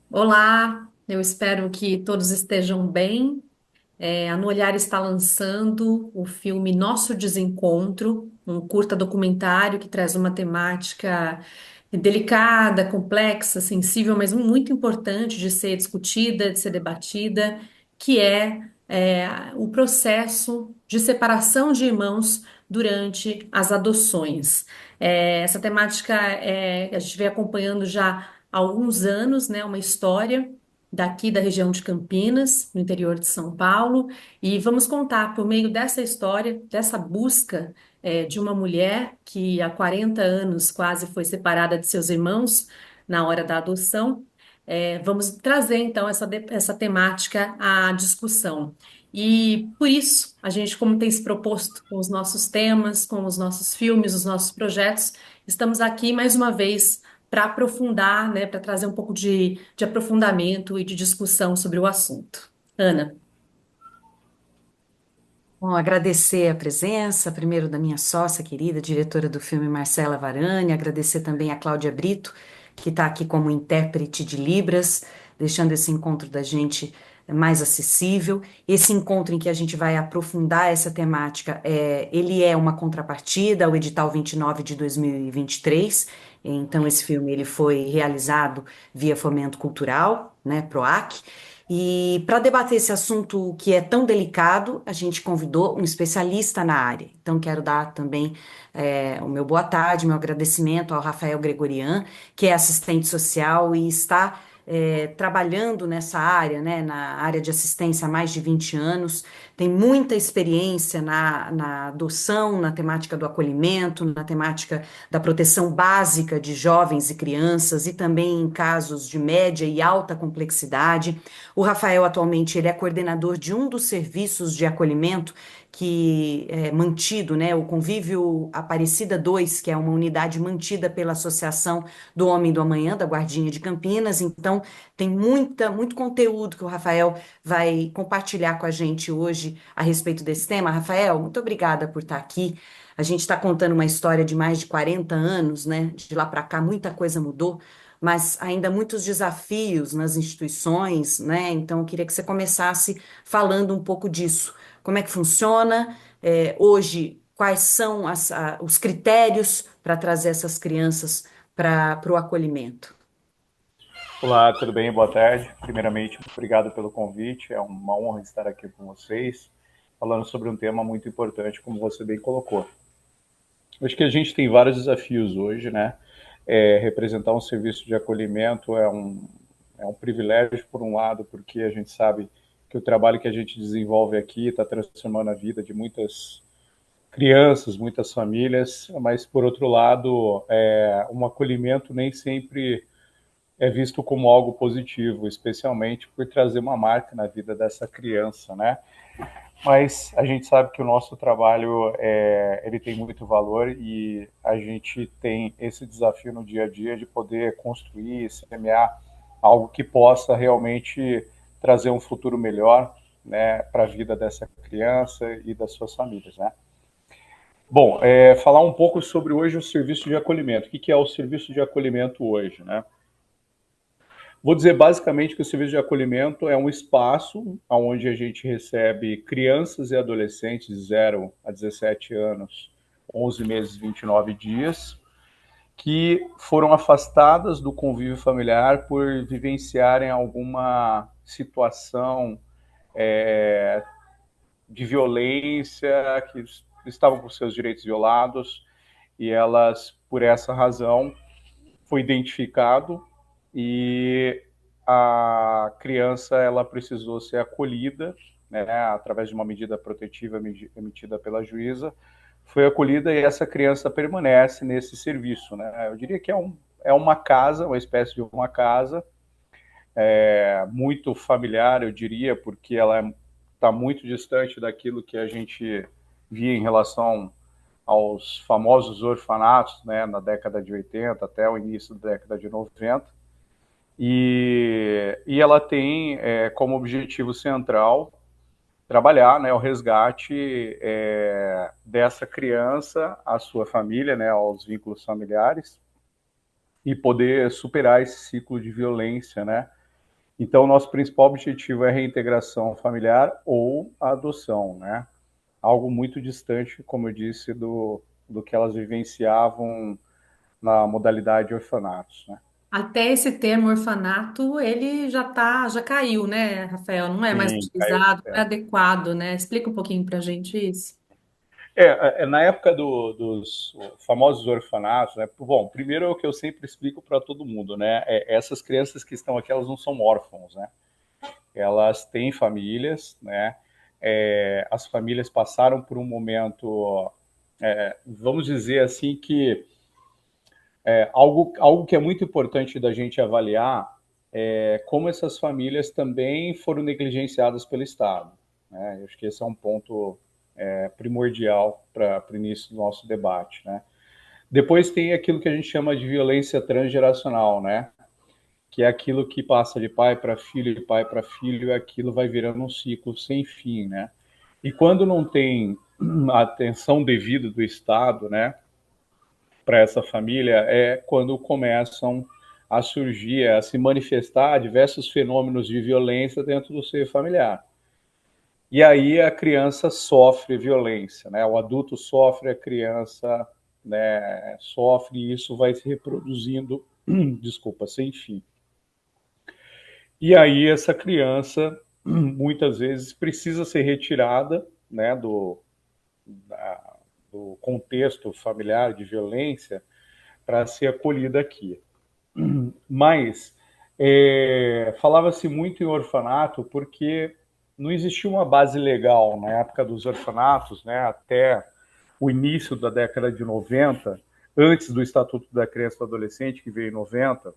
Olá, eu espero que todos estejam bem. A No Olhar está lançando o filme Nosso Desencontro, um curta documentário que traz uma temática delicada, complexa, sensível, mas muito importante de ser discutida, de ser debatida, que o processo de separação de irmãos durante as adoções. Essa temática a gente vem acompanhando já há alguns anos, né, uma história daqui da região de Campinas, no interior de São Paulo, e vamos contar por meio dessa história, dessa busca de uma mulher que há 40 anos quase foi separada de seus irmãos na hora da adoção. Vamos trazer então essa temática à discussão. E por isso, a gente, como tem se proposto com os nossos temas, com os nossos filmes, os nossos projetos, estamos aqui mais uma vez para aprofundar, né, para trazer um pouco de aprofundamento e de discussão sobre o assunto. Ana. Bom, agradecer a presença, primeiro da minha sócia querida, diretora do filme Marcela Varani, agradecer também a Cláudia Brito, que está aqui como intérprete de Libras, deixando esse encontro da gente mais acessível. Esse encontro em que a gente vai aprofundar essa temática, ele é uma contrapartida ao edital 29 de 2023. Então, esse filme ele foi realizado via Fomento Cultural, né, PROAC. E para debater esse assunto que é tão delicado, a gente convidou um especialista na área. Então, quero dar também o meu boa tarde, meu agradecimento ao Rafael Gregorian, que é assistente social e está trabalhando nessa área, né, na área de assistência há mais de 20 anos, tem muita experiência na adoção, na temática do acolhimento, na temática da proteção básica de jovens e crianças e também em casos de média e alta complexidade. O Rafael atualmente ele é coordenador de um dos serviços de acolhimento que é mantido, né, o Convívio Aparecida 2, que é uma unidade mantida pela Associação do Homem do Amanhã, da Guardinha de Campinas. Então, tem muito conteúdo que o Rafael vai compartilhar com a gente hoje a respeito desse tema. Rafael, muito obrigada por estar aqui. A gente está contando uma história de mais de 40 anos, né? De lá para cá, muita coisa mudou, mas ainda muitos desafios nas instituições, né? Então, eu queria que você começasse falando um pouco disso. Como é que funciona hoje? Quais são os critérios para trazer essas crianças para o acolhimento? Olá, tudo bem? Boa tarde. Primeiramente, obrigado pelo convite. É uma honra estar aqui com vocês, falando sobre um tema muito importante, como você bem colocou. Acho que a gente tem vários desafios hoje, né? Representar um serviço de acolhimento é um privilégio, por um lado, porque a gente sabe que o trabalho que a gente desenvolve aqui está transformando a vida de muitas crianças, muitas famílias, mas, por outro lado, um acolhimento nem sempre é visto como algo positivo, especialmente por trazer uma marca na vida dessa criança, né? Mas a gente sabe que o nosso trabalho ele tem muito valor e a gente tem esse desafio no dia a dia de poder construir, semear algo que possa realmente trazer um futuro melhor, né, para a vida dessa criança e das suas famílias, né? Bom, falar um pouco sobre hoje o serviço de acolhimento. O que é o serviço de acolhimento hoje, né? Vou dizer basicamente que o serviço de acolhimento é um espaço onde a gente recebe crianças e adolescentes de 0 a 17 anos, 11 meses e 29 dias, que foram afastadas do convívio familiar por vivenciarem alguma situação é, de violência, que estavam com seus direitos violados, e elas, por essa razão, foi identificado e a criança ela precisou ser acolhida, né, através de uma medida protetiva emitida pela juíza, foi acolhida e essa criança permanece nesse serviço, né? Eu diria que é uma casa, uma espécie de uma casa, muito familiar, eu diria, porque ela está muito distante daquilo que a gente via em relação aos famosos orfanatos, né, na década de 80 até o início da década de 90. E ela tem como objetivo central trabalhar, né, o resgate dessa criança, à sua família, né, aos vínculos familiares, e poder superar esse ciclo de violência, né, Então, o nosso principal objetivo é a reintegração familiar ou a adoção, né? Algo muito distante, como eu disse, do que elas vivenciavam na modalidade orfanatos, né? Até esse termo orfanato, ele já caiu, né, Rafael? Não é mais Sim, caiu. utilizado, não é adequado, né? Explica um pouquinho pra gente isso. Na época dos famosos orfanatos, né? Bom, primeiro é o que eu sempre explico para todo mundo, né? Essas crianças que estão aqui, elas não são órfãos, né? Elas têm famílias, né? As famílias passaram por um momento, vamos dizer assim, que algo que é muito importante da gente avaliar é como essas famílias também foram negligenciadas pelo Estado, né? Eu acho que esse é um ponto primordial para o início do nosso debate, né? Depois tem aquilo que a gente chama de violência transgeracional, né? Que é aquilo que passa de pai para filho, de pai para filho, e aquilo vai virando um ciclo sem fim, né? E quando não tem a atenção devida do Estado, né, para essa família, é quando começam a surgir, a se manifestar diversos fenômenos de violência dentro do seio familiar. E aí a criança sofre violência, né? O adulto sofre, a criança, né, sofre, e isso vai se reproduzindo, desculpa, sem fim. E aí essa criança muitas vezes precisa ser retirada, né, do contexto familiar de violência para ser acolhida aqui. Mas falava-se muito em orfanato porque não existia uma base legal na época dos orfanatos, né, até o início da década de 90, antes do Estatuto da Criança e do Adolescente, que veio em 90.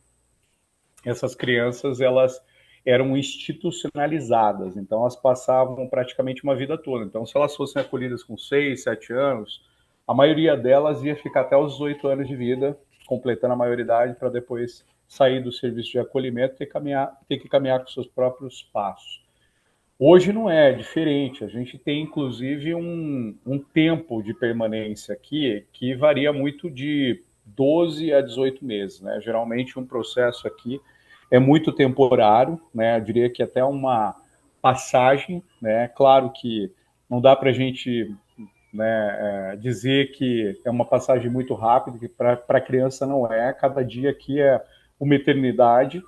Essas crianças, elas eram institucionalizadas, então elas passavam praticamente uma vida toda. Então, se elas fossem acolhidas com 6, 7 anos, a maioria delas ia ficar até os 18 anos de vida, completando a maioridade, para depois sair do serviço de acolhimento e ter que caminhar com seus próprios passos. Hoje não é diferente, a gente tem inclusive um tempo de permanência aqui que varia muito de 12 a 18 meses, né? Geralmente um processo aqui é muito temporário, né? Eu diria que até uma passagem, né? Claro que não dá para a gente, né, dizer que é uma passagem muito rápida, que para a criança não é, cada dia aqui é uma eternidade,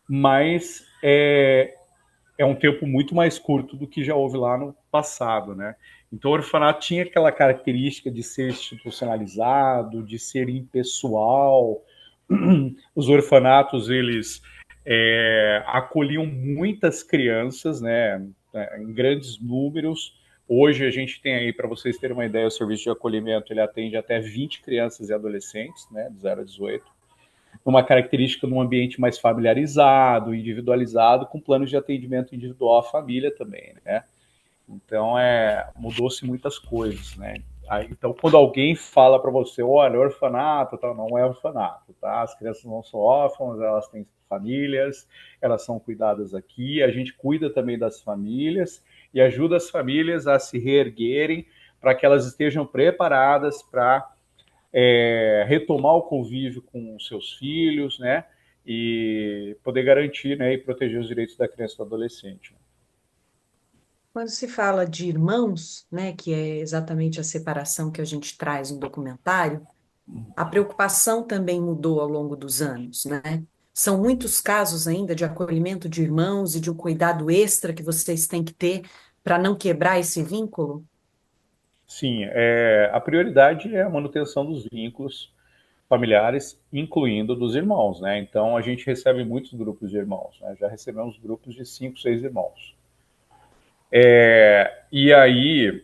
mas é um tempo muito mais curto do que já houve lá no passado, né? Então o orfanato tinha aquela característica de ser institucionalizado, de ser impessoal. Os orfanatos, eles acolhiam muitas crianças, né, em grandes números. Hoje a gente tem aí, para vocês terem uma ideia, o serviço de acolhimento ele atende até 20 crianças e adolescentes, né, de 0 a 18, uma característica de um ambiente mais familiarizado, individualizado, com planos de atendimento individual à família também, né? Então, mudou-se muitas coisas, né? Então, quando alguém fala para você, olha, orfanato, tá, não é orfanato, tá? As crianças não são órfãs, elas têm famílias, elas são cuidadas aqui, a gente cuida também das famílias e ajuda as famílias a se reerguerem para que elas estejam preparadas para retomar o convívio com os seus filhos, né? E poder garantir, né, e proteger os direitos da criança e do adolescente. Quando se fala de irmãos, né, que é exatamente a separação que a gente traz no documentário, a preocupação também mudou ao longo dos anos, né? São muitos casos ainda de acolhimento de irmãos e de um cuidado extra que vocês têm que ter para não quebrar esse vínculo? Sim, a prioridade é a manutenção dos vínculos familiares, incluindo dos irmãos, né? Então a gente recebe muitos grupos de irmãos, né? Já recebemos grupos de 5, 6 irmãos. E aí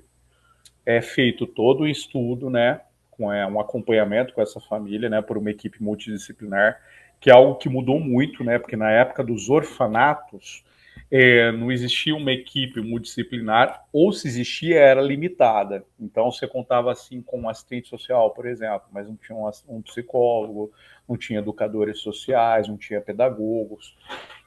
é feito todo o estudo, né? Com um acompanhamento com essa família, né? Por uma equipe multidisciplinar, que é algo que mudou muito, né? Porque na época dos orfanatos não existia uma equipe multidisciplinar, ou se existia era limitada. Então você contava assim com um assistente social, por exemplo, mas não tinha um psicólogo, não tinha educadores sociais, não tinha pedagogos.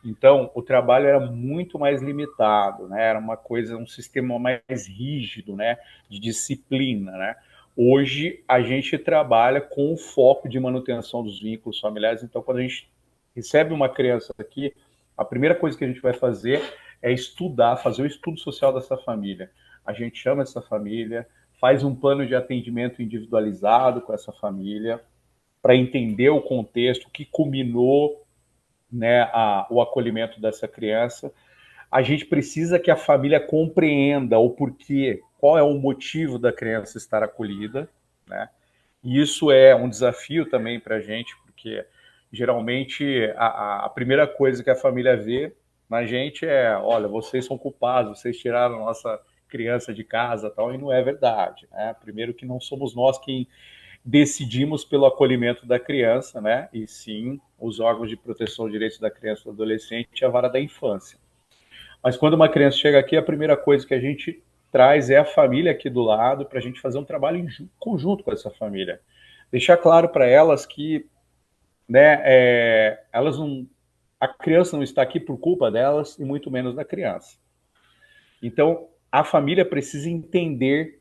Então o trabalho era muito mais limitado, né? Era uma coisa, um sistema mais rígido, né? De disciplina, né? Hoje a gente trabalha com o foco de manutenção dos vínculos familiares. Então quando a gente recebe uma criança aqui, A primeira coisa que a gente vai fazer é estudar, fazer o estudo social dessa família. A gente chama essa família, faz um plano de atendimento individualizado com essa família, para entender o contexto, o que culminou, né, o acolhimento dessa criança. A gente precisa que a família compreenda o porquê, qual é o motivo da criança estar acolhida, né? E isso é um desafio também para a gente, porque geralmente a primeira coisa que a família vê na gente é: olha, vocês são culpados, vocês tiraram a nossa criança de casa, tal, e não é verdade, né? Primeiro que não somos nós quem decidimos pelo acolhimento da criança, né? E sim os órgãos de proteção de direitos da criança e do adolescente e a vara da infância. Mas quando uma criança chega aqui, a primeira coisa que a gente traz é a família aqui do lado, para a gente fazer um trabalho em conjunto com essa família. Deixar claro para elas que, né, elas não, a criança não está aqui por culpa delas e muito menos da criança. Então, a família precisa entender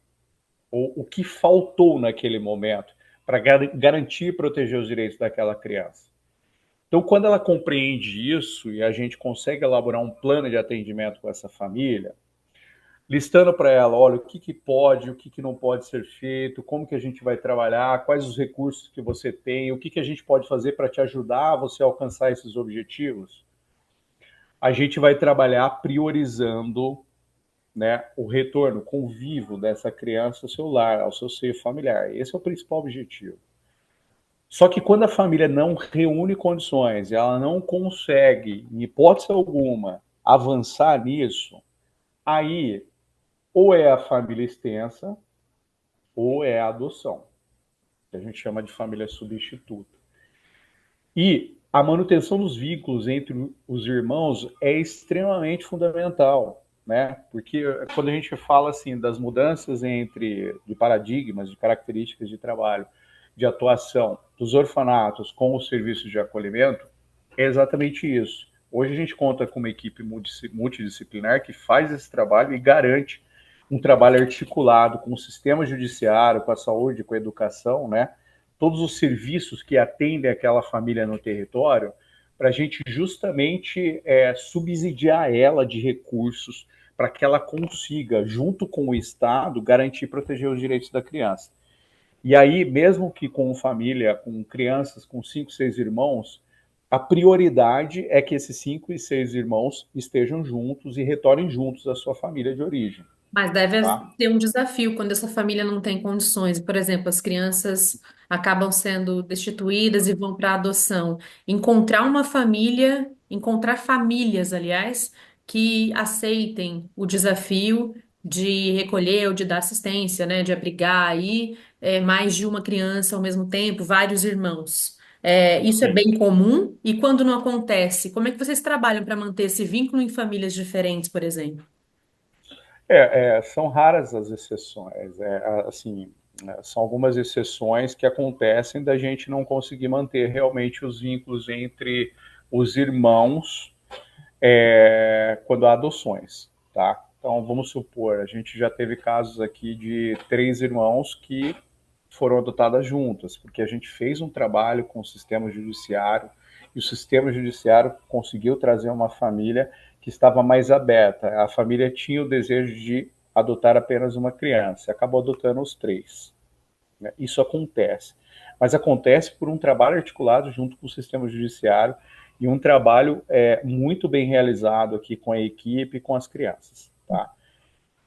o que faltou naquele momento para garantir e proteger os direitos daquela criança. Então, quando ela compreende isso e a gente consegue elaborar um plano de atendimento com essa família, listando para ela, olha, o que, que pode, o que, que não pode ser feito, como que a gente vai trabalhar, quais os recursos que você tem, o que, que a gente pode fazer para te ajudar a você alcançar esses objetivos, a gente vai trabalhar priorizando, né, o retorno, o convívio dessa criança ao seu lar, ao seu seio familiar. Esse é o principal objetivo. Só que quando a família não reúne condições, ela não consegue, em hipótese alguma, avançar nisso, aí ou é a família extensa ou é a adoção, que a gente chama de família substituta. E a manutenção dos vínculos entre os irmãos é extremamente fundamental, né? Porque quando a gente fala assim das mudanças de paradigmas, de características de trabalho, de atuação dos orfanatos com os serviços de acolhimento, é exatamente isso. Hoje a gente conta com uma equipe multidisciplinar que faz esse trabalho e garante um trabalho articulado com o sistema judiciário, com a saúde, com a educação, né? Todos os serviços que atendem aquela família no território, para a gente justamente subsidiar ela de recursos para que ela consiga, junto com o Estado, garantir e proteger os direitos da criança. E aí, mesmo que com família, com crianças, com 5, 6 irmãos, a prioridade é que esses 5 e 6 irmãos estejam juntos e retornem juntos à sua família de origem. Mas deve Tá? ter um desafio quando essa família não tem condições. Por exemplo, as crianças acabam sendo destituídas e vão para a adoção. Encontrar famílias, aliás, que aceitem o desafio de recolher ou de dar assistência, né, de abrigar aí mais de uma criança ao mesmo tempo, vários irmãos. Isso é Sim. bem comum. E quando não acontece, como é que vocês trabalham para manter esse vínculo em famílias diferentes, por exemplo? São raras as exceções. Assim, são algumas exceções que acontecem da gente não conseguir manter realmente os vínculos entre os irmãos quando há adoções, tá? Então, vamos supor, a gente já teve casos aqui de 3 irmãos que foram adotadas juntas, porque a gente fez um trabalho com o sistema judiciário e o sistema judiciário conseguiu trazer uma família que estava mais aberta. A família tinha o desejo de adotar apenas uma criança, acabou adotando os 3. Né? Isso acontece. Mas acontece por um trabalho articulado junto com o sistema judiciário e um trabalho muito bem realizado aqui com a equipe e com as crianças. Tá?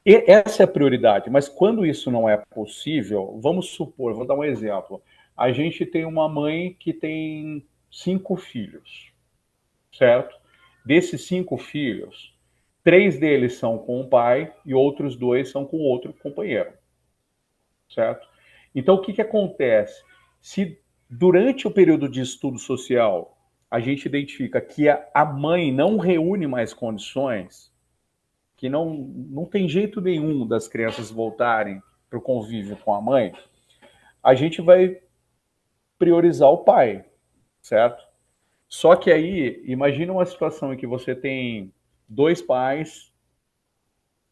E essa é a prioridade, mas quando isso não é possível, vamos supor, vou dar um exemplo. A gente tem uma mãe que tem 5 filhos, certo? Desses 5 filhos, 3 deles são com o pai e outros 2 são com outro companheiro, certo? Então, o que, que acontece? Se durante o período de estudo social a gente identifica que a mãe não reúne mais condições, que não tem jeito nenhum das crianças voltarem para o convívio com a mãe, a gente vai priorizar o pai, certo? Só que aí, imagina uma situação em que você tem 2 pais,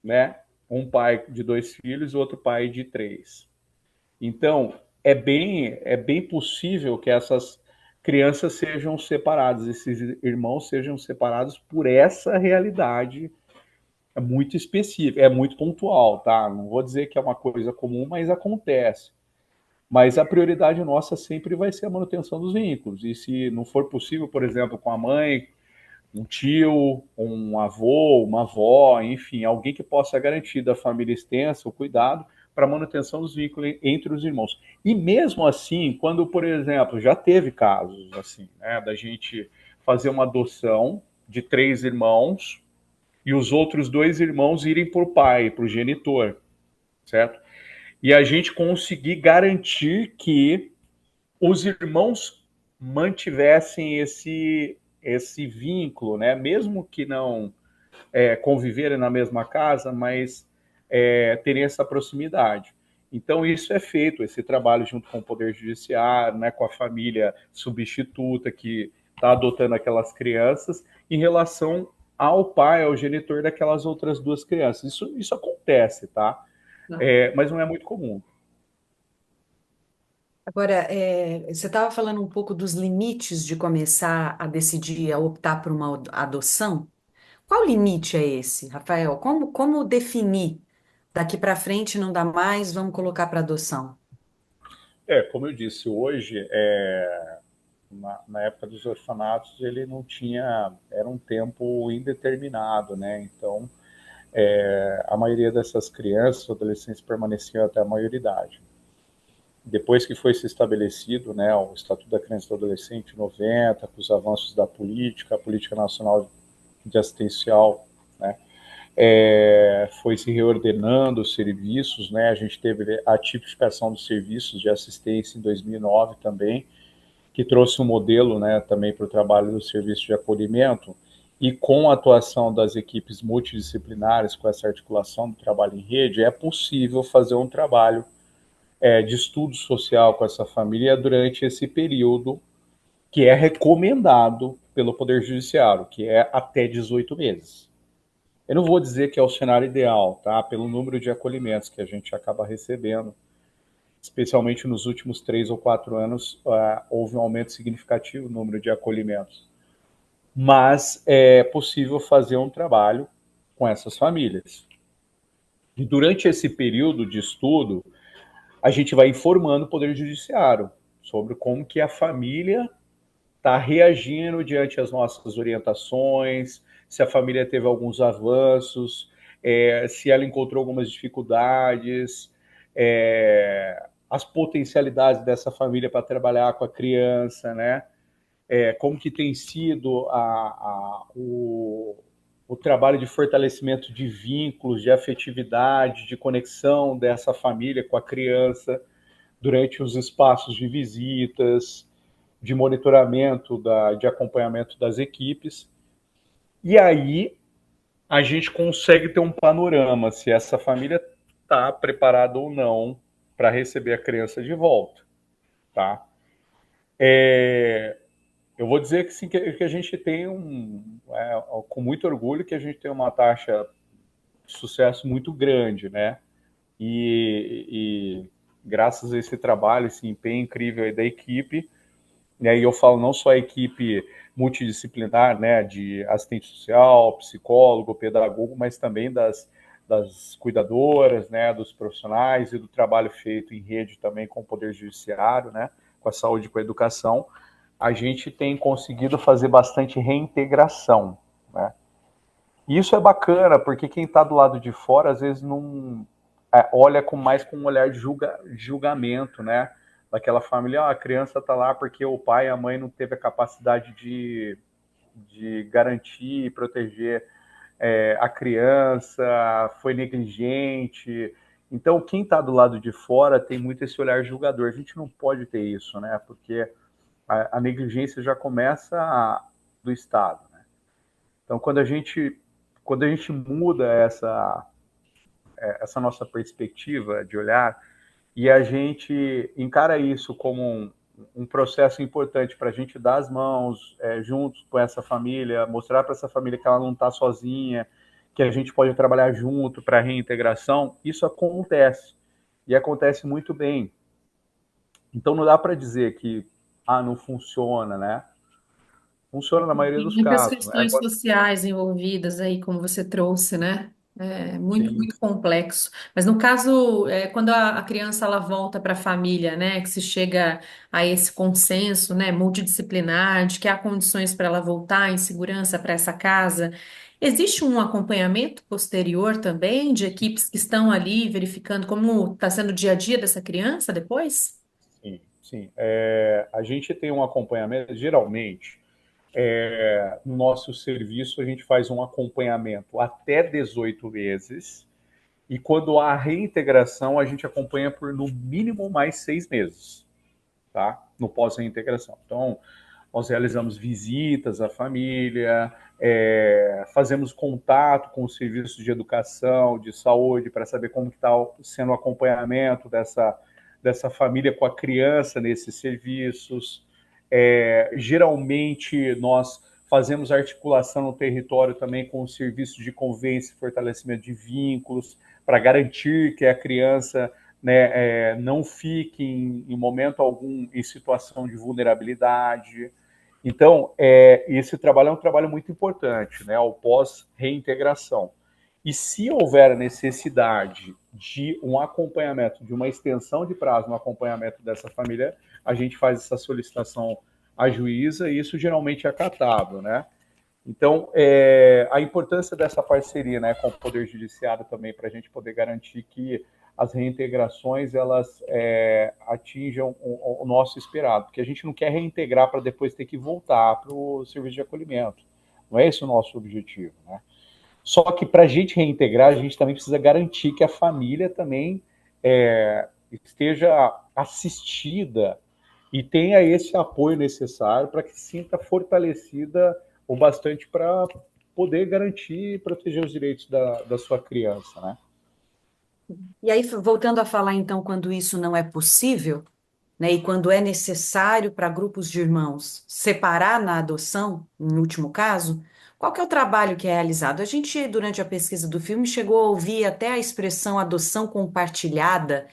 né? Um pai de 2 filhos e outro pai de 3. Então, é bem possível que crianças sejam separadas, esses irmãos sejam separados por essa realidade muito específica, é muito pontual, tá? Não vou dizer que é uma coisa comum, mas acontece. Mas a prioridade nossa sempre vai ser a manutenção dos vínculos. E se não for possível, por exemplo, com a mãe, um tio, um avô, uma avó, enfim, alguém que possa garantir da família extensa o cuidado para a manutenção dos vínculos entre os irmãos. E mesmo assim, quando, por exemplo, já teve casos assim, né, da gente fazer uma adoção de 3 irmãos e os outros 2 irmãos irem para o pai, para o genitor, certo? E a gente conseguir garantir que os irmãos mantivessem esse vínculo, né? Mesmo que não conviverem na mesma casa, mas terem essa proximidade. Então, isso é feito, esse trabalho junto com o Poder Judiciário, né, com a família substituta que está adotando aquelas crianças, em relação ao pai, ao genitor daquelas outras 2 crianças. Isso acontece, tá? Não. Mas não é muito comum. Agora, você estava falando um pouco dos limites de começar a decidir, a optar por uma adoção. Qual limite é esse, Rafael? Como definir? Daqui para frente não dá mais, vamos colocar para adoção. Como eu disse, hoje, na época dos orfanatos, ele não tinha, era um tempo indeterminado, né? Então, a maioria dessas crianças, adolescentes, permaneciam até a maioridade. Depois que foi se estabelecido, né, o Estatuto da Criança e do Adolescente, em 90, com os avanços da política, a Política Nacional de Assistencial, né, foi se reordenando os serviços, né, a gente teve a tipificação dos serviços de assistência em 2009 também, que trouxe um modelo, né, também para o trabalho do serviço de acolhimento, e com a atuação das equipes multidisciplinares, com essa articulação do trabalho em rede, é possível fazer um trabalho de estudo social com essa família durante esse período que é recomendado pelo Poder Judiciário, que é até 18 meses. Eu não vou dizer que é o cenário ideal, tá? Pelo número de acolhimentos que a gente acaba recebendo, especialmente nos últimos 3 ou 4 anos, houve um aumento significativo no número de acolhimentos. Mas é possível fazer um trabalho com essas famílias. E durante esse período de estudo, a gente vai informando o Poder Judiciário sobre como que a família está reagindo diante das nossas orientações, se a família teve alguns avanços, se ela encontrou algumas dificuldades, as potencialidades dessa família para trabalhar com a criança, né? Como que tem sido o trabalho de fortalecimento de vínculos, de afetividade, de conexão dessa família com a criança durante os espaços de visitas, de monitoramento, de acompanhamento das equipes. E aí a gente consegue ter um panorama se essa família está preparada ou não para receber a criança de volta, tá? Eu vou dizer que, sim, que a gente tem com muito orgulho, que a gente tem uma taxa de sucesso muito grande, né? E graças a esse trabalho, esse empenho incrível aí da equipe, e aí eu falo não só a equipe multidisciplinar, né, de assistente social, psicólogo, pedagogo, mas também das cuidadoras, né, dos profissionais e do trabalho feito em rede também com o Poder Judiciário, né, com a saúde e com a educação, a gente tem conseguido fazer bastante reintegração, né? E isso é bacana, porque quem está do lado de fora, às vezes, não olha mais com um olhar de julgamento, né? Daquela família, a criança está lá porque o pai e a mãe não teve a capacidade de garantir e proteger a criança, foi negligente. Então, quem está do lado de fora tem muito esse olhar julgador. A gente não pode ter isso, né? Porque a negligência já começa do Estado, né? Então, quando a gente muda essa nossa perspectiva de olhar e a gente encara isso como um processo importante para a gente dar as mãos juntos com essa família, mostrar para essa família que ela não está sozinha, que a gente pode trabalhar junto para a reintegração, isso acontece. E acontece muito bem. Então não dá para dizer que ah, não funciona, né? Funciona na maioria Tem dos muitas casos, né? questões sociais envolvidas aí, como você trouxe, né? É muito, Sim, muito complexo. Mas no caso, quando a criança ela volta para a família, né, que se chega a esse consenso, né, multidisciplinar, de que há condições para ela voltar em segurança para essa casa, existe um acompanhamento posterior também de equipes que estão ali verificando como está sendo o dia a dia dessa criança depois? sim, sim. A gente tem um acompanhamento, geralmente, no nosso serviço, a gente faz um acompanhamento até 18 meses, e quando há reintegração, a gente acompanha por no mínimo mais 6 meses, tá? No pós-reintegração. Então, nós realizamos visitas à família, fazemos contato com os serviços de educação, de saúde, para saber como está sendo o acompanhamento dessa família com a criança nesses serviços. Geralmente, nós fazemos articulação no território também com os serviços de convivência e fortalecimento de vínculos, para garantir que a criança, né, não fique em momento algum em situação de vulnerabilidade. Então, esse trabalho é um trabalho muito importante, né, o pós-reintegração. E se houver a necessidade de um acompanhamento, de uma extensão de prazo no acompanhamento dessa família, a gente faz essa solicitação à juíza e isso geralmente é acatável, né? Então, a importância dessa parceria, né, com o Poder Judiciário também, para a gente poder garantir que as reintegrações elas atinjam o nosso esperado, porque a gente não quer reintegrar para depois ter que voltar para o serviço de acolhimento. Não é esse o nosso objetivo, né? Só que para a gente reintegrar, a gente também precisa garantir que a família também esteja assistida e tenha esse apoio necessário para que se sinta fortalecida o bastante para poder garantir e proteger os direitos da sua criança, né? E aí, voltando a falar então, quando isso não é possível, né, e quando é necessário para grupos de irmãos separar na adoção, no último caso, qual que é o trabalho que é realizado? A gente, durante a pesquisa do filme, chegou a ouvir até a expressão adoção compartilhada,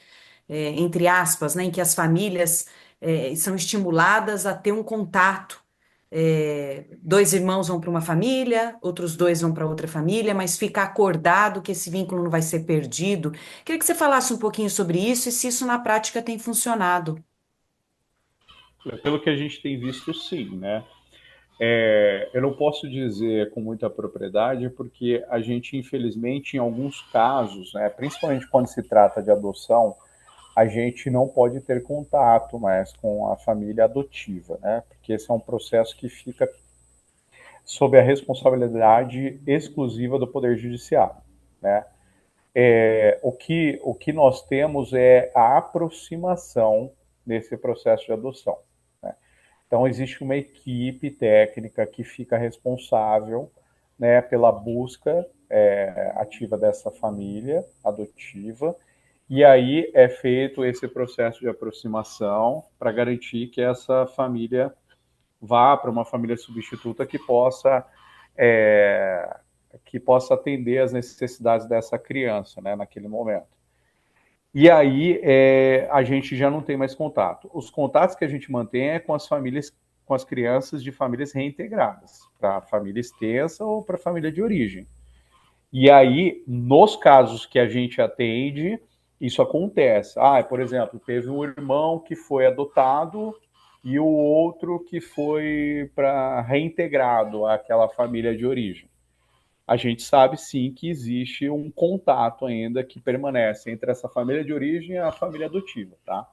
entre aspas, né, em que as famílias são estimuladas a ter um contato. Dois irmãos vão para uma família, outros dois vão para outra família, mas fica acordado que esse vínculo não vai ser perdido. Queria que você falasse um pouquinho sobre isso e se isso na prática tem funcionado. Pelo que a gente tem visto, sim, né? Eu não posso dizer com muita propriedade, porque a gente, infelizmente, em alguns casos, né, principalmente quando se trata de adoção, a gente não pode ter contato mais com a família adotiva, né? Porque esse é um processo que fica sob a responsabilidade exclusiva do Poder Judiciário, né? O que nós temos é a aproximação nesse processo de adoção, né? Então, existe uma equipe técnica que fica responsável, né, pela busca ativa dessa família adotiva, e aí é feito esse processo de aproximação para garantir que essa família vá para uma família substituta é, que possa atender às necessidades dessa criança, né, naquele momento. E aí a gente já não tem mais contato. Os contatos que a gente mantém é com as famílias, com as crianças de famílias reintegradas, para a família extensa ou para a família de origem. E aí, nos casos que a gente atende, isso acontece. Por exemplo, teve um irmão que foi adotado e o outro que foi para reintegrado àquela família de origem. A gente sabe sim que existe um contato ainda que permanece entre essa família de origem e a família adotiva, tá?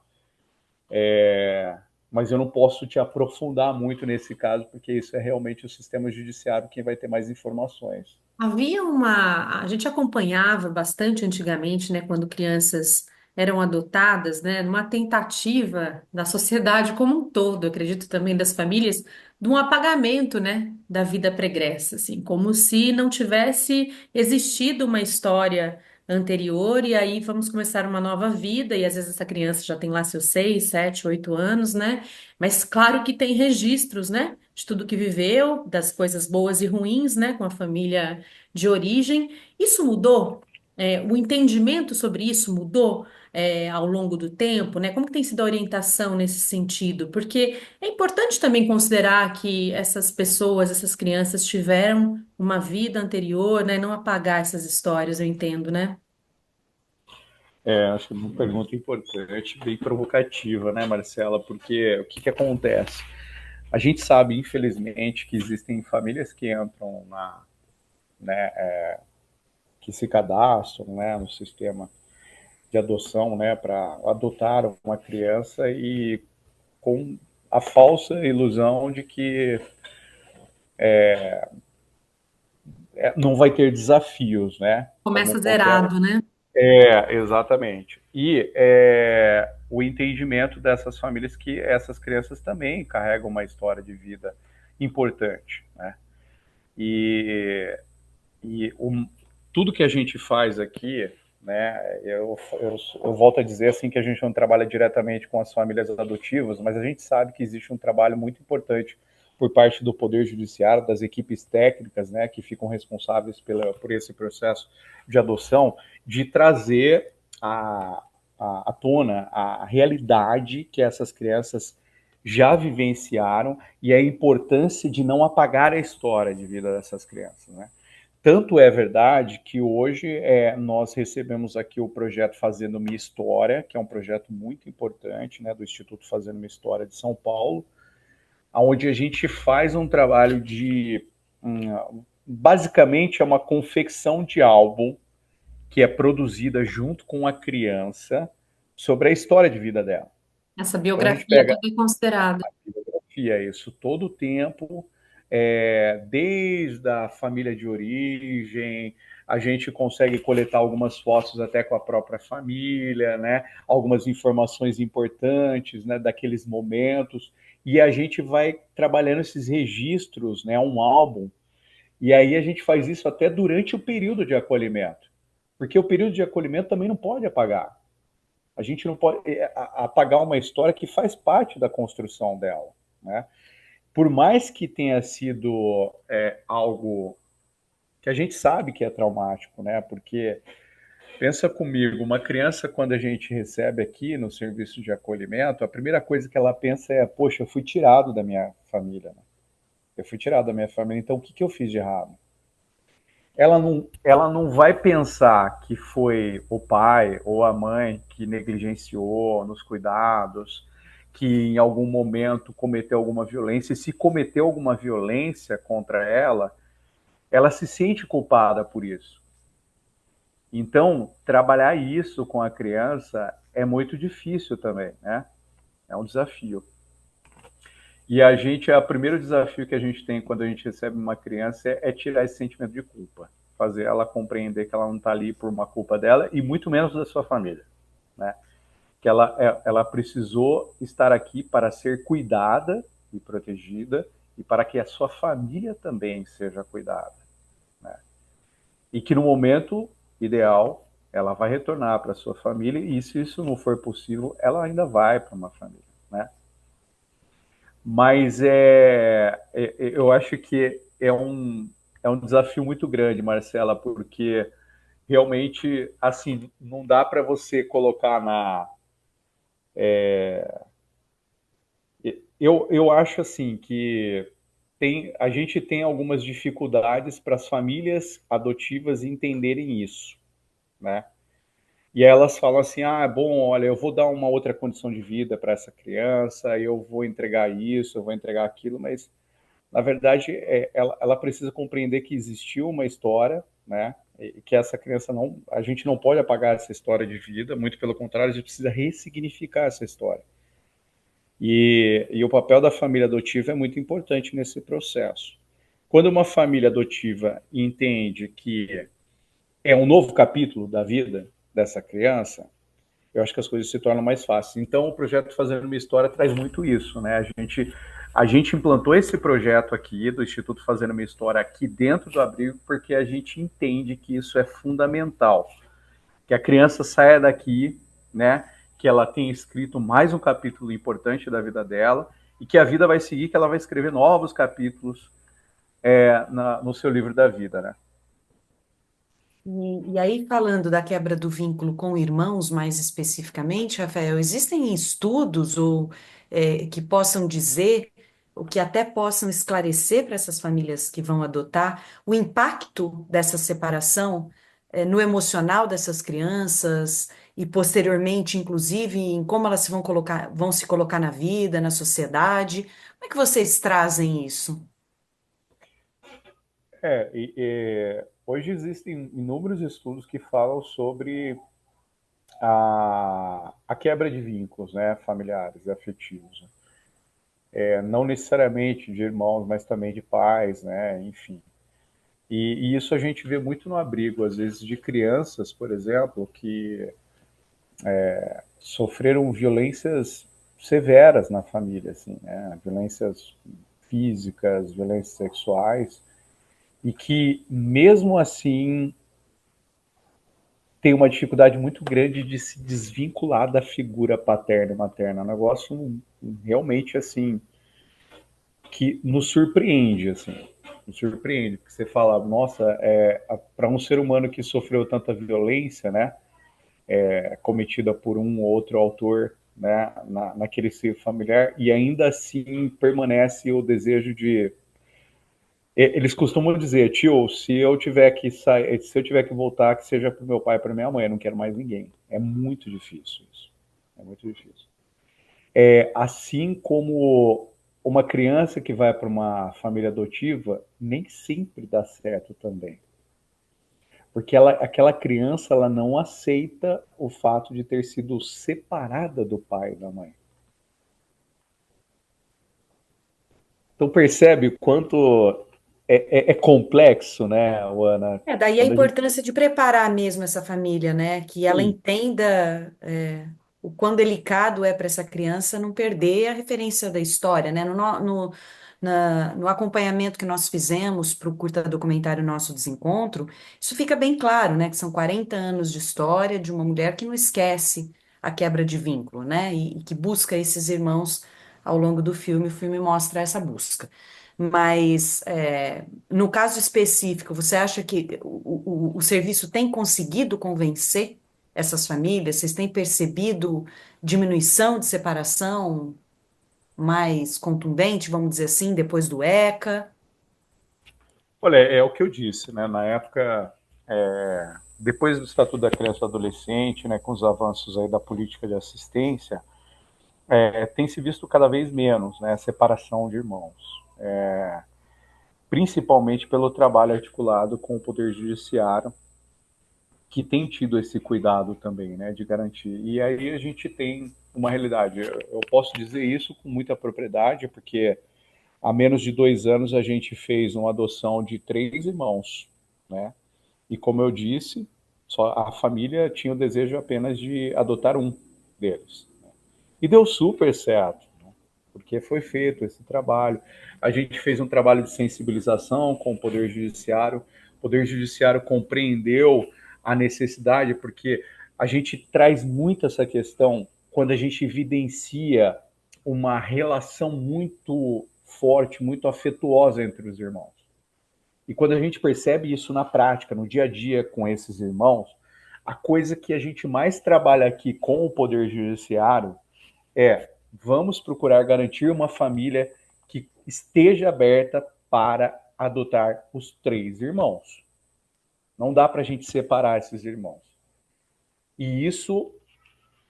Mas eu não posso te aprofundar muito nesse caso, porque isso é realmente o sistema judiciário quem vai ter mais informações. Havia uma. A gente acompanhava bastante antigamente, né, quando crianças eram adotadas, né, numa tentativa da sociedade como um todo, eu acredito também das famílias, de um apagamento, né, da vida pregressa, assim, como se não tivesse existido uma história anterior e aí vamos começar uma nova vida e às vezes essa criança já tem lá seus 6, 7, 8 anos, né, mas claro que tem registros, né, de tudo que viveu, das coisas boas e ruins, né, com a família de origem. Isso mudou? O entendimento sobre isso mudou? ao longo do tempo, né? Como que tem sido a orientação nesse sentido? Porque é importante também considerar que essas pessoas, essas crianças tiveram uma vida anterior, né? Não apagar essas histórias, eu entendo, né? Acho que é uma pergunta importante, bem provocativa, né, Marcela? Porque o que que acontece? A gente sabe, infelizmente, que existem famílias que entram que se cadastram, né, no sistema de adoção, né, para adotar uma criança e com a falsa ilusão de que não vai ter desafios, né? Como Começa qualquer. zerado, né? Exatamente. E o entendimento dessas famílias que essas crianças também carregam uma história de vida importante, né? E, e tudo que a gente faz aqui, né? Eu volto a dizer assim que a gente não trabalha diretamente com as famílias adotivas, mas a gente sabe que existe um trabalho muito importante por parte do Poder Judiciário, das equipes técnicas, né, que ficam responsáveis por esse processo de adoção, de trazer à tona a realidade que essas crianças já vivenciaram e a importância de não apagar a história de vida dessas crianças, né? Tanto é verdade que hoje nós recebemos aqui o projeto Fazendo Minha História, que é um projeto muito importante, né, do Instituto Fazendo Minha História de São Paulo, onde a gente faz um trabalho basicamente é uma confecção de álbum que é produzida junto com a criança sobre a história de vida dela. Essa Então a gente biografia pega toda é considerada. biografia, isso todo o tempo, desde a família de origem, a gente consegue coletar algumas fotos até com a própria família, né? Algumas informações importantes, né, daqueles momentos, e a gente vai trabalhando esses registros, né, um álbum, e aí a gente faz isso até durante o período de acolhimento, porque o período de acolhimento também não pode apagar. A gente não pode apagar uma história que faz parte da construção dela, né? Por mais que tenha sido algo que a gente sabe que é traumático, né? Porque pensa comigo, uma criança quando a gente recebe aqui no serviço de acolhimento, a primeira coisa que ela pensa é: poxa, eu fui tirado da minha família, né? Eu fui tirado da minha família, então o que que eu fiz de errado? Ela não vai pensar que foi o pai ou a mãe que negligenciou nos cuidados, que em algum momento cometeu alguma violência, e se cometeu alguma violência contra ela, ela se sente culpada por isso. Então, trabalhar isso com a criança é muito difícil também, né? É um desafio. E o primeiro desafio que a gente tem quando a gente recebe uma criança é tirar esse sentimento de culpa, fazer ela compreender que ela não está ali por uma culpa dela e muito menos da sua família, né? Que ela precisou estar aqui para ser cuidada e protegida e para que a sua família também seja cuidada, né? E que no momento ideal ela vai retornar para a sua família e se isso não for possível, ela ainda vai para uma família, né? Mas eu acho que é um desafio muito grande, Marcela, porque realmente, assim, não dá para você colocar na. Eu acho assim que a gente tem algumas dificuldades para as famílias adotivas entenderem isso, né? E aí elas falam assim: ah, bom, olha, eu vou dar uma outra condição de vida para essa criança, eu vou entregar isso, eu vou entregar aquilo, mas na verdade, ela precisa compreender que existiu uma história, né? E que essa criança não, a gente não pode apagar essa história de vida, muito pelo contrário, a gente precisa ressignificar essa história. E o papel da família adotiva é muito importante nesse processo. Quando uma família adotiva entende que é um novo capítulo da vida dessa criança, eu acho que as coisas se tornam mais fáceis. Então, o projeto Fazendo uma História traz muito isso, né? A gente implantou esse projeto aqui do Instituto Fazendo uma História aqui dentro do abrigo porque a gente entende que isso é fundamental, que a criança saia daqui, né? Que ela tenha escrito mais um capítulo importante da vida dela e que a vida vai seguir, que ela vai escrever novos capítulos no seu livro da vida, né? E aí, falando da quebra do vínculo com irmãos, mais especificamente, Rafael, existem estudos ou que possam dizer, ou que até possam esclarecer para essas famílias que vão adotar, o impacto dessa separação, no emocional dessas crianças e posteriormente, inclusive, em como elas se vão se colocar na vida, na sociedade? Como é que vocês trazem isso? Hoje existem inúmeros estudos que falam sobre a quebra de vínculos, né, familiares e afetivos. Né? Não necessariamente de irmãos, mas também de pais, né, enfim. E isso a gente vê muito no abrigo, às vezes, de crianças, por exemplo, que sofreram violências severas na família, assim, né? Violências físicas, violências sexuais, e que, mesmo assim, tem uma dificuldade muito grande de se desvincular da figura paterna e materna. É um negócio realmente, assim, que nos surpreende, assim. Nos surpreende, porque você fala, nossa, para um ser humano que sofreu tanta violência, né, cometida por um ou outro autor, né, naquele seio familiar, e ainda assim permanece o desejo de. Eles costumam dizer, tio, se eu tiver que sair, se eu tiver que voltar, que seja para meu pai e para minha mãe, eu não quero mais ninguém. É muito difícil isso. É muito difícil. Assim como uma criança que vai para uma família adotiva, nem sempre dá certo também. Porque aquela criança ela não aceita o fato de ter sido separada do pai e da mãe. Então percebe o quanto é complexo, né, Ana? Daí a Quando a gente. importância de preparar mesmo essa família, né? Que ela Sim, entenda, o quão delicado é para essa criança não perder a referência da história, né? No acompanhamento que nós fizemos para o curta documentário Nosso Desencontro, isso fica bem claro, né? Que são 40 anos de história de uma mulher que não esquece a quebra de vínculo, né? E que busca esses irmãos ao longo do filme. O filme mostra essa busca. Mas, no caso específico, você acha que o serviço tem conseguido convencer essas famílias? Vocês têm percebido diminuição de separação mais contundente, vamos dizer assim, depois do ECA? olha, é o que eu disse, né? Na época, depois do Estatuto da Criança e do Adolescente, né, com os avanços aí da política de assistência, tem se visto cada vez menos, né, a separação de irmãos, principalmente pelo trabalho articulado com o Poder Judiciário, que tem tido esse cuidado também, né, de garantir. E aí a gente tem uma realidade. Eu posso dizer isso com muita propriedade, porque há menos de 2 anos a gente fez uma adoção de 3 irmãos, né? E como eu disse, só a família tinha o desejo apenas de adotar um deles. E deu super certo, né? Porque foi feito esse trabalho. A gente fez um trabalho de sensibilização com o Poder Judiciário. O Poder Judiciário compreendeu a necessidade, porque a gente traz muito essa questão quando a gente evidencia uma relação muito forte, muito afetuosa entre os irmãos. E quando a gente percebe isso na prática, no dia a dia com esses irmãos, a coisa que a gente mais trabalha aqui com o Poder Judiciário vamos procurar garantir uma família que esteja aberta para adotar os 3 irmãos. Não dá para a gente separar esses irmãos. E isso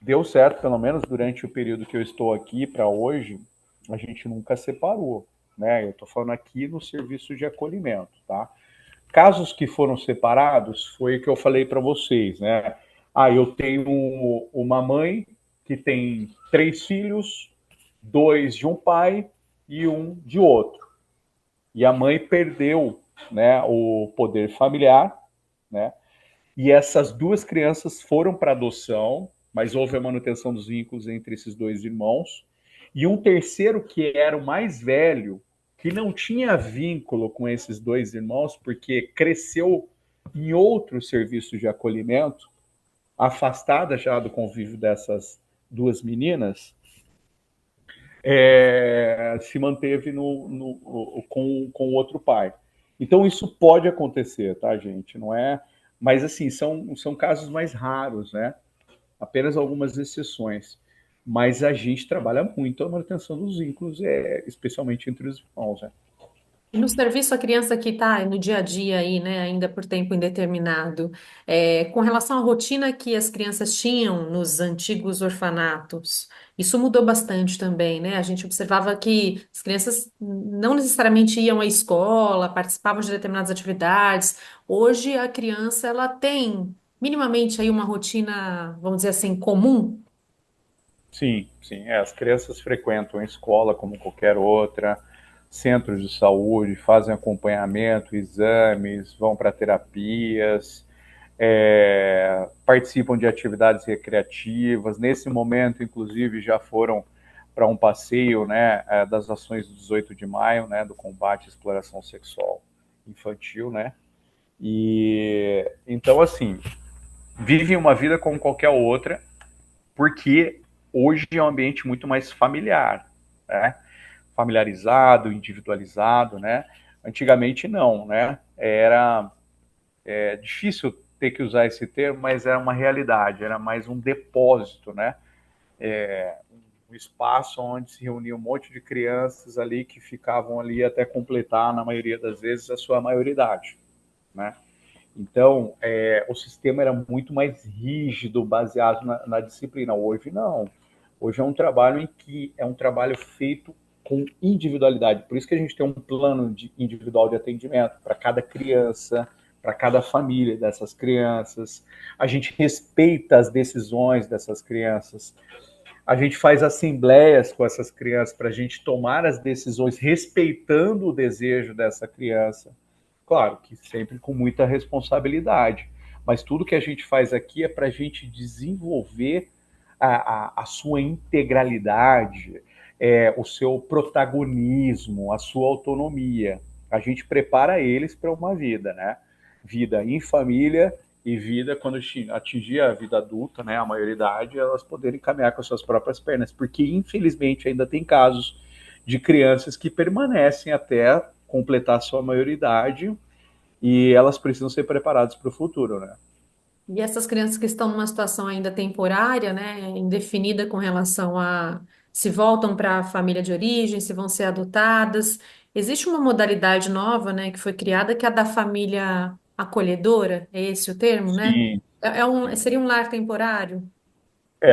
deu certo, pelo menos durante o período que eu estou aqui para hoje, a gente nunca separou. Né? Eu estou falando aqui no serviço de acolhimento. Tá? Casos que foram separados foi o que eu falei para vocês. Né? Eu tenho uma mãe que tem 3 filhos, 2 de um pai e um de outro. E a mãe perdeu, né, o poder familiar, né? E essas 2 crianças foram para adoção, mas houve a manutenção dos vínculos entre esses 2 irmãos. E um terceiro, que era o mais velho, que não tinha vínculo com esses 2 irmãos, porque cresceu em outros serviços de acolhimento, afastada já do convívio dessas 2 meninas, se manteve com o outro pai. Então isso pode acontecer, tá, gente? Mas, assim, são casos mais raros, né? Apenas algumas exceções. Mas a gente trabalha muito a manutenção dos vínculos, especialmente entre os irmãos, né? E no serviço, a criança que está no dia a dia aí, né, ainda por tempo indeterminado, com relação à rotina que as crianças tinham nos antigos orfanatos, isso mudou bastante também, né? A gente observava que as crianças não necessariamente iam à escola, participavam de determinadas atividades. Hoje, a criança, ela tem minimamente aí uma rotina, vamos dizer assim, comum. Sim, sim. As crianças frequentam a escola como qualquer outra, centros de saúde, fazem acompanhamento, exames, vão para terapias, participam de atividades recreativas. Nesse momento, inclusive, já foram para um passeio, né, das ações do 18 de maio, né, do combate à exploração sexual infantil, né? E então, assim, vivem uma vida como qualquer outra, porque hoje é um ambiente muito mais familiar, né? Familiarizado, individualizado, né? Antigamente não, né? Era difícil ter que usar esse termo, mas era uma realidade, era mais um depósito, né? Um espaço onde se reunia um monte de crianças ali que ficavam ali até completar, na maioria das vezes, a sua maioridade, né? Então, o sistema era muito mais rígido, baseado na disciplina. Hoje, não. Hoje é um trabalho em que é um trabalho feito com individualidade. Por isso que a gente tem um plano individual de atendimento para cada criança, para cada família dessas crianças. A gente respeita as decisões dessas crianças. A gente faz assembleias com essas crianças para a gente tomar as decisões respeitando o desejo dessa criança. Claro que sempre com muita responsabilidade, mas tudo que a gente faz aqui é para a gente desenvolver a sua integralidade, o seu protagonismo, a sua autonomia. A gente prepara eles para uma vida, né? Vida em família e vida quando atingir a vida adulta, né, a maioridade, elas poderem caminhar com as suas próprias pernas, porque infelizmente ainda tem casos de crianças que permanecem até completar sua maioridade e elas precisam ser preparadas para o futuro, né? E essas crianças que estão numa situação ainda temporária, né, indefinida com relação a se voltam para a família de origem, se vão ser adotadas, existe uma modalidade nova, né, que foi criada, que é a da família acolhedora, é esse o termo, né? Sim, sim. Seria um lar temporário?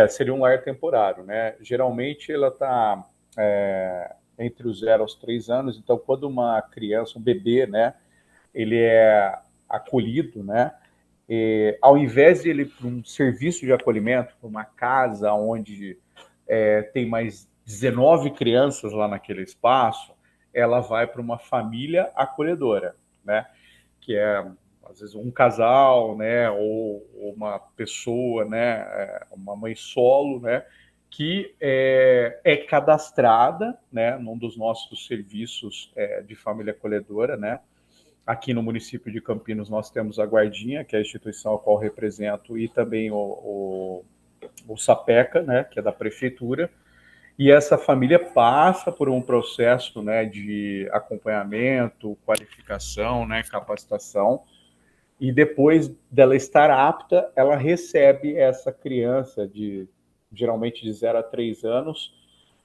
Seria um lar temporário, né? Geralmente ela está entre os 0 aos 3 anos, então quando uma criança, um bebê, né, ele é acolhido, né, ao invés de ele ir para um serviço de acolhimento, para uma casa onde tem mais 19 crianças lá naquele espaço, ela vai para uma família acolhedora, né? Que é às vezes um casal, né, ou uma pessoa, né, uma mãe solo, né, que cadastrada, né, num dos nossos serviços de família acolhedora, né. Aqui no município de Campinas nós temos a Guardinha, que é a instituição a qual represento, e também o Sapeca, né, que é da prefeitura, e essa família passa por um processo, né, de acompanhamento, qualificação, né, capacitação, e depois dela estar apta, ela recebe essa criança geralmente de 0 a 3 anos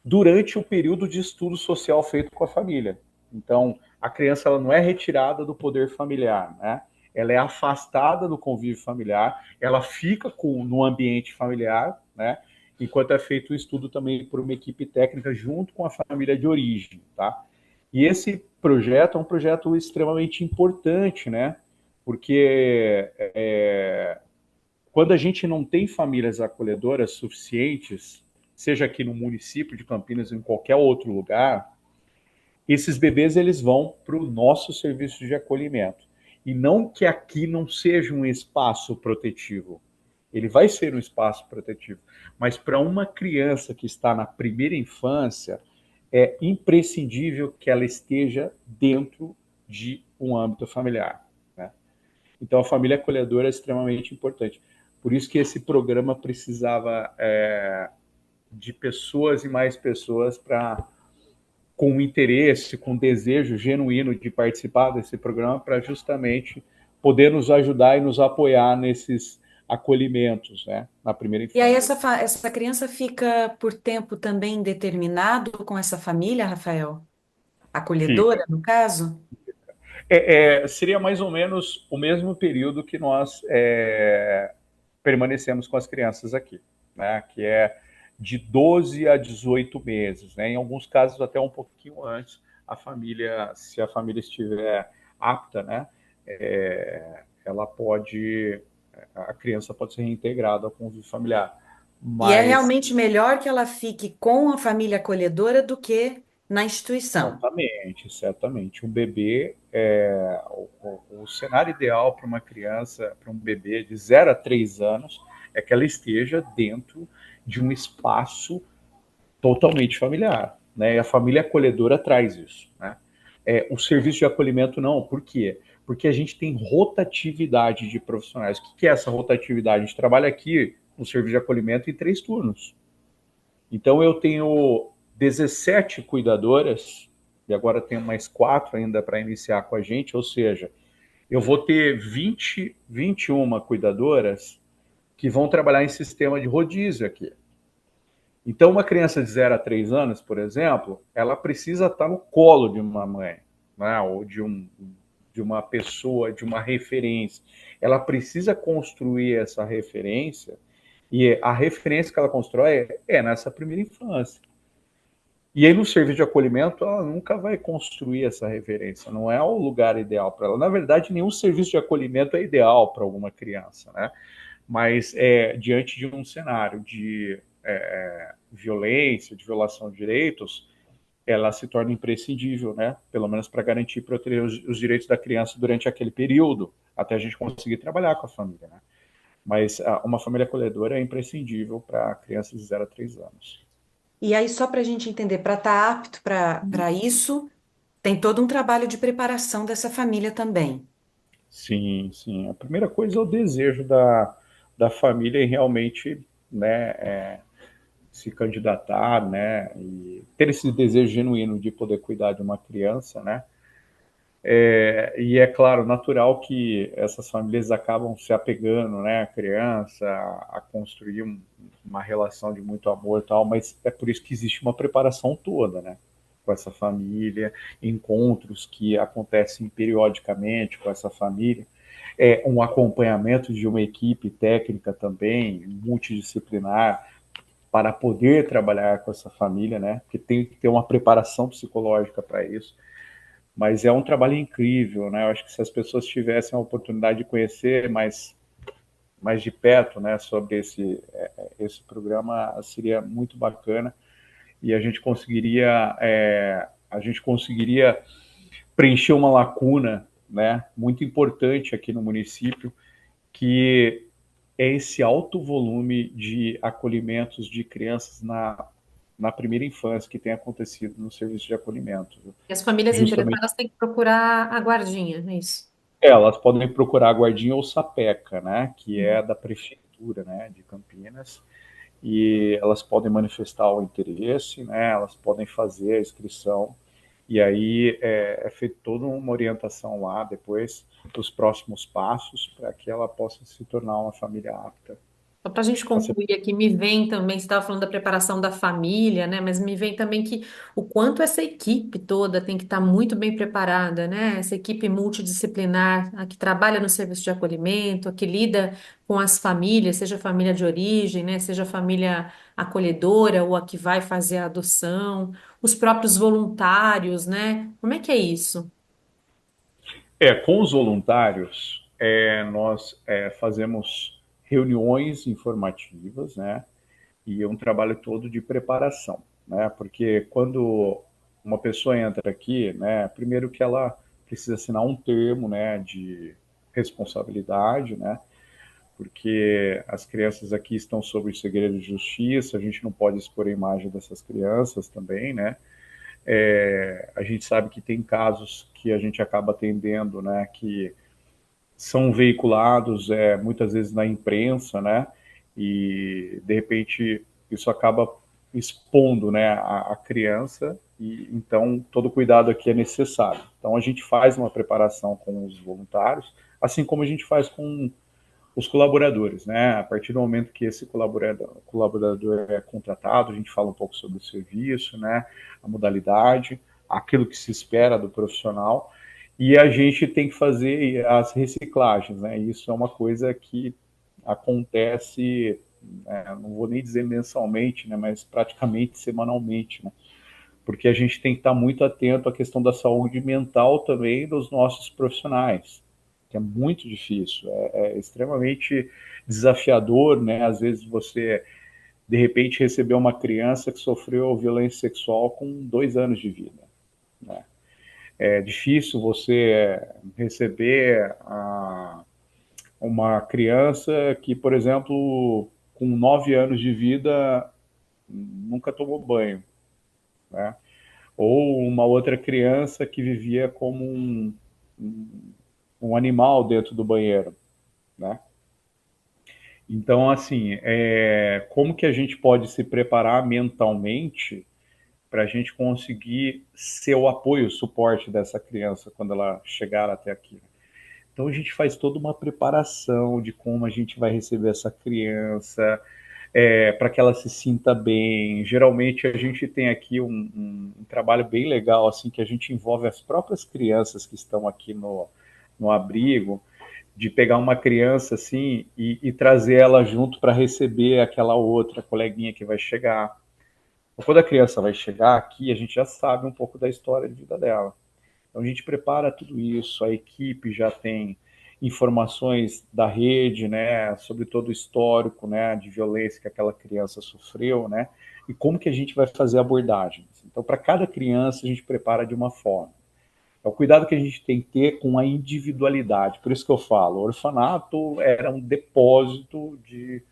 durante o período de estudo social feito com a família. Então, a criança ela não é retirada do poder familiar, né? Ela é afastada do convívio familiar, ela fica no ambiente familiar, né? Enquanto é feito o estudo também por uma equipe técnica junto com a família de origem, tá? E esse projeto é um projeto extremamente importante, né? Porque quando a gente não tem famílias acolhedoras suficientes, seja aqui no município de Campinas ou em qualquer outro lugar, esses bebês eles vão para o nosso serviço de acolhimento. E não que aqui não seja um espaço protetivo. Ele vai ser um espaço protetivo. Mas para uma criança que está na primeira infância, é imprescindível que ela esteja dentro de um âmbito familiar, né? Então, a família acolhedora é extremamente importante. Por isso que esse programa precisava de pessoas e mais pessoas com interesse, com desejo genuíno de participar desse programa, para justamente poder nos ajudar e nos apoiar nesses acolhimentos, né, na primeira E aí infância. essa criança fica por tempo também determinado com essa família, Rafael? Fica. Acolhedora, no caso? Seria mais ou menos o mesmo período que nós permanecemos com as crianças aqui, né, que é de 12 a 18 meses, né, em alguns casos até um pouquinho antes, a família, se a família estiver apta, né, ela pode, a criança pode ser reintegrada ao convívio familiar, E é mas realmente melhor que ela fique com a família acolhedora do que na instituição. certamente, certamente. Um bebê, o cenário ideal para uma criança, para um bebê de 0 a 3 anos, é que ela esteja dentro de um espaço totalmente familiar, né? E a família acolhedora traz isso, né? O serviço de acolhimento não, por quê? Porque a gente tem rotatividade de profissionais. O que é essa rotatividade? A gente trabalha aqui no serviço de acolhimento em 3 turnos. Então eu tenho 17 cuidadoras, e agora tenho mais 4 ainda para iniciar com a gente, ou seja, eu vou ter 21 cuidadoras que vão trabalhar em sistema de rodízio aqui. Então, uma criança de 0 a 3 anos, por exemplo, ela precisa estar no colo de uma mãe, né? Ou de uma pessoa, de uma referência. Ela precisa construir essa referência, e a referência que ela constrói é nessa primeira infância. E aí, no serviço de acolhimento, ela nunca vai construir essa referência, não é o lugar ideal para ela. Na verdade, nenhum serviço de acolhimento é ideal para alguma criança, né? Mas diante de um cenário de violência, de violação de direitos, ela se torna imprescindível, né? Pelo menos para garantir e proteger os direitos da criança durante aquele período, até a gente conseguir trabalhar com a família, né? Mas uma família acolhedora é imprescindível para crianças de 0 a 3 anos. E aí, só para a gente entender, para estar apto para isso, tem todo um trabalho de preparação dessa família também. Sim, sim. A primeira coisa é o desejo da família em realmente, né, se candidatar, né, e ter esse desejo genuíno de poder cuidar de uma criança, né. E é claro, natural que essas famílias acabam se apegando, né, à criança, a construir uma relação de muito amor e tal, mas é por isso que existe uma preparação toda, né, com essa família, encontros que acontecem periodicamente com essa família, um acompanhamento de uma equipe técnica também, multidisciplinar, para poder trabalhar com essa família, né, porque tem que ter uma preparação psicológica para isso. Mas é um trabalho incrível, né? Eu acho que se as pessoas tivessem a oportunidade de conhecer mais de perto, né, sobre esse programa, seria muito bacana e a gente conseguiria preencher uma lacuna, né, muito importante aqui no município, que é esse alto volume de acolhimentos de crianças na primeira infância que tem acontecido no serviço de acolhimento. E as famílias Justamente interessadas têm que procurar a guardinha, é isso. elas podem procurar a Guardinha ou Sapeca, né, que é da prefeitura, né, de Campinas, e elas podem manifestar o interesse, né, elas podem fazer a inscrição, e aí é feita toda uma orientação lá depois dos próximos passos para que ela possa se tornar uma família apta Só para a gente a ser. concluir aqui, me vem também, você estava falando da preparação da família, né? Mas me vem também que o quanto essa equipe toda tem que estar muito bem preparada, né? Essa equipe multidisciplinar, a que trabalha no serviço de acolhimento, a que lida com as famílias, seja a família de origem, né? Seja a família acolhedora ou a que vai fazer a adoção, os próprios voluntários, né? Como é que é isso? Com os voluntários, nós fazemos reuniões informativas, né, e um trabalho todo de preparação, né? Porque quando uma pessoa entra aqui, né, primeiro que ela precisa assinar um termo, né, de responsabilidade, né? Porque as crianças aqui estão sob segredo de justiça, a gente não pode expor a imagem dessas crianças também, né? A gente sabe que tem casos que a gente acaba atendendo, né, que são veiculados muitas vezes na imprensa, né? E de repente isso acaba expondo, né, a criança e então todo cuidado aqui é necessário. Então a gente faz uma preparação com os voluntários, assim como a gente faz com os colaboradores, né? A partir do momento que esse colaborador é contratado, a gente fala um pouco sobre o serviço, né? A modalidade, aquilo que se espera do profissional, e a gente tem que fazer as reciclagens, né? Isso é uma coisa que acontece, não vou nem dizer mensalmente, né? Mas praticamente semanalmente, né? Porque a gente tem que estar muito atento à questão da saúde mental também dos nossos profissionais, que é muito difícil, é extremamente desafiador, né? Às vezes você, de repente, recebeu uma criança que sofreu violência sexual com 2 anos de vida, né? É difícil você receber uma criança que, por exemplo, com 9 anos de vida, nunca tomou banho, né? Ou uma outra criança que vivia como um animal dentro do banheiro, né? Então, assim, como que a gente pode se preparar mentalmente para a gente conseguir ser o apoio, o suporte dessa criança quando ela chegar até aqui? Então, a gente faz toda uma preparação de como a gente vai receber essa criança, para que ela se sinta bem. Geralmente, a gente tem aqui um trabalho bem legal, assim, que a gente envolve as próprias crianças que estão aqui no abrigo, de pegar uma criança assim e trazer ela junto para receber aquela outra coleguinha que vai chegar. Quando a criança vai chegar aqui, a gente já sabe um pouco da história de vida dela. Então a gente prepara tudo isso, a equipe já tem informações da rede, né, sobre todo o histórico, né, de violência que aquela criança sofreu, né, e como que a gente vai fazer abordagens. Então, para cada criança a gente prepara de uma forma. É o cuidado que a gente tem que ter com a individualidade. Por isso que eu falo, o orfanato era um depósito de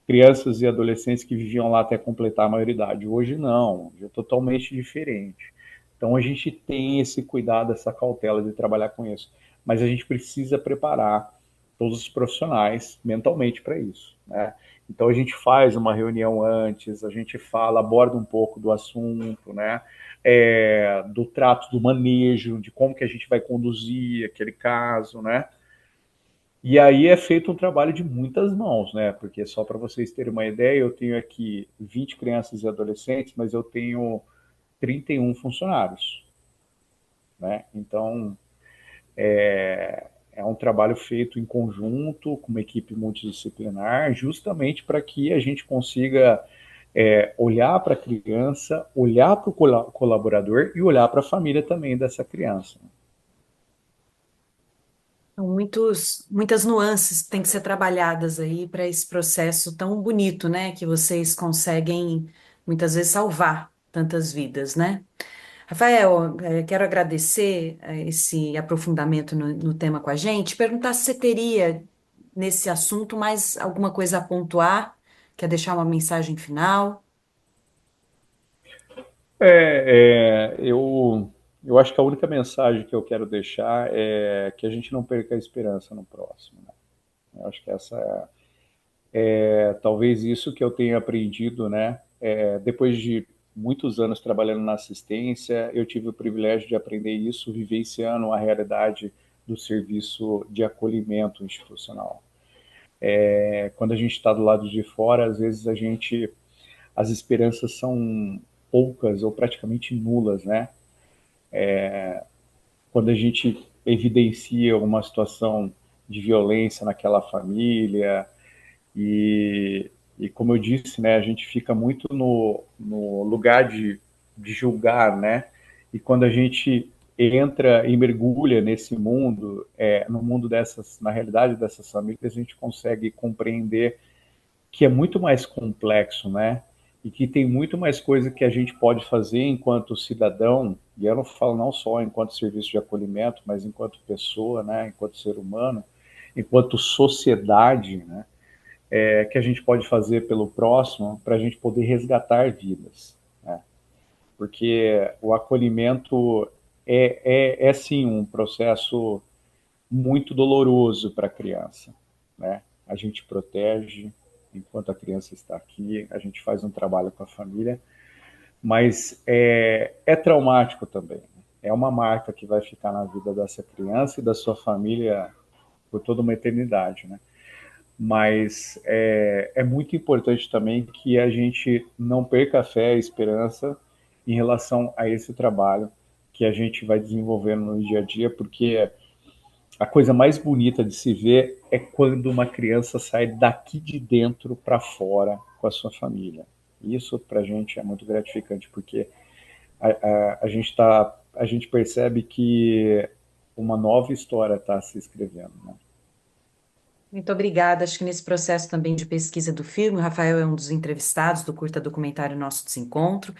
crianças e adolescentes que viviam lá até completar a maioridade. Hoje não, hoje é totalmente diferente. Então a gente tem esse cuidado, essa cautela de trabalhar com isso. Mas a gente precisa preparar todos os profissionais mentalmente para isso, né? Então a gente faz uma reunião antes, a gente fala, aborda um pouco do assunto, né? Do trato, do manejo, de como que a gente vai conduzir aquele caso, né? E aí é feito um trabalho de muitas mãos, né? Porque só para vocês terem uma ideia, eu tenho aqui 20 crianças e adolescentes, mas eu tenho 31 funcionários, né? Então é um trabalho feito em conjunto, com uma equipe multidisciplinar, justamente para que a gente consiga olhar para a criança, olhar para o colaborador e olhar para a família também dessa criança. São muitas nuances que têm que ser trabalhadas aí para esse processo tão bonito, né? Que vocês conseguem muitas vezes salvar tantas vidas, né? Rafael, quero agradecer esse aprofundamento no tema com a gente. Perguntar se você teria nesse assunto mais alguma coisa a pontuar, quer deixar uma mensagem final? Eu acho que a única mensagem que eu quero deixar é que a gente não perca a esperança no próximo, né? Eu acho que essa talvez isso que eu tenha aprendido, né? Depois de muitos anos trabalhando na assistência, eu tive o privilégio de aprender isso, vivenciando a realidade do serviço de acolhimento institucional. Quando a gente está do lado de fora, às vezes as esperanças são poucas ou praticamente nulas, né? Quando a gente evidencia uma situação de violência naquela família, E, e como eu disse, né, a gente fica muito no lugar de julgar, né? E quando a gente entra e mergulha nesse mundo, no mundo dessas, na realidade dessas famílias, a gente consegue compreender que é muito mais complexo, né? E que tem muito mais coisa que a gente pode fazer enquanto cidadão, e eu não falo não só enquanto serviço de acolhimento, mas enquanto pessoa, né? Enquanto ser humano, enquanto sociedade, né? Que a gente pode fazer pelo próximo para a gente poder resgatar vidas, né? Porque o acolhimento é sim um processo muito doloroso para a criança, né? A gente protege enquanto a criança está aqui, a gente faz um trabalho com a família, mas é traumático também. É uma marca que vai ficar na vida dessa criança e da sua família por toda uma eternidade, né? Mas é muito importante também que a gente não perca a fé, a esperança em relação a esse trabalho que a gente vai desenvolvendo no dia a dia, porque a coisa mais bonita de se ver é quando uma criança sai daqui de dentro para fora com a sua família. Isso para a gente é muito gratificante, porque a gente percebe que uma nova história está se escrevendo, né? Muito obrigada. Acho que nesse processo também de pesquisa do filme, o Rafael é um dos entrevistados do curta documentário Nosso Desencontro.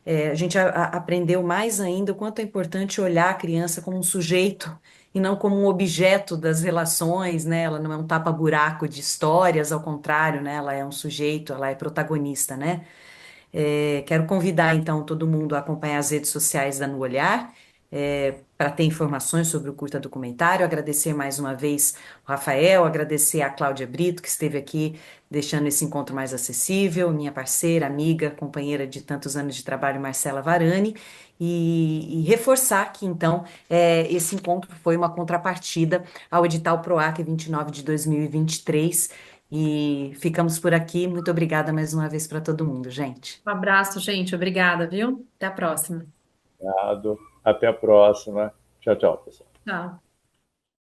A gente aprendeu mais ainda o quanto é importante olhar a criança como um sujeito e não como um objeto das relações, né? Ela não é um tapa-buraco de histórias, ao contrário, né? Ela é um sujeito, ela é protagonista, né? Quero convidar então todo mundo a acompanhar as redes sociais da No Olhar, para ter informações sobre o curta documentário. Agradecer mais uma vez o Rafael, agradecer a Cláudia Brito, que esteve aqui deixando esse encontro mais acessível, minha parceira, amiga, companheira de tantos anos de trabalho, Marcela Varani, e reforçar que então esse encontro foi uma contrapartida ao edital PROAC 29 de 2023. E ficamos por aqui. Muito obrigada mais uma vez para todo mundo, gente. Um abraço, gente. Obrigada, viu? Até a próxima. Obrigado. Até a próxima. Tchau, tchau, pessoal. Tchau.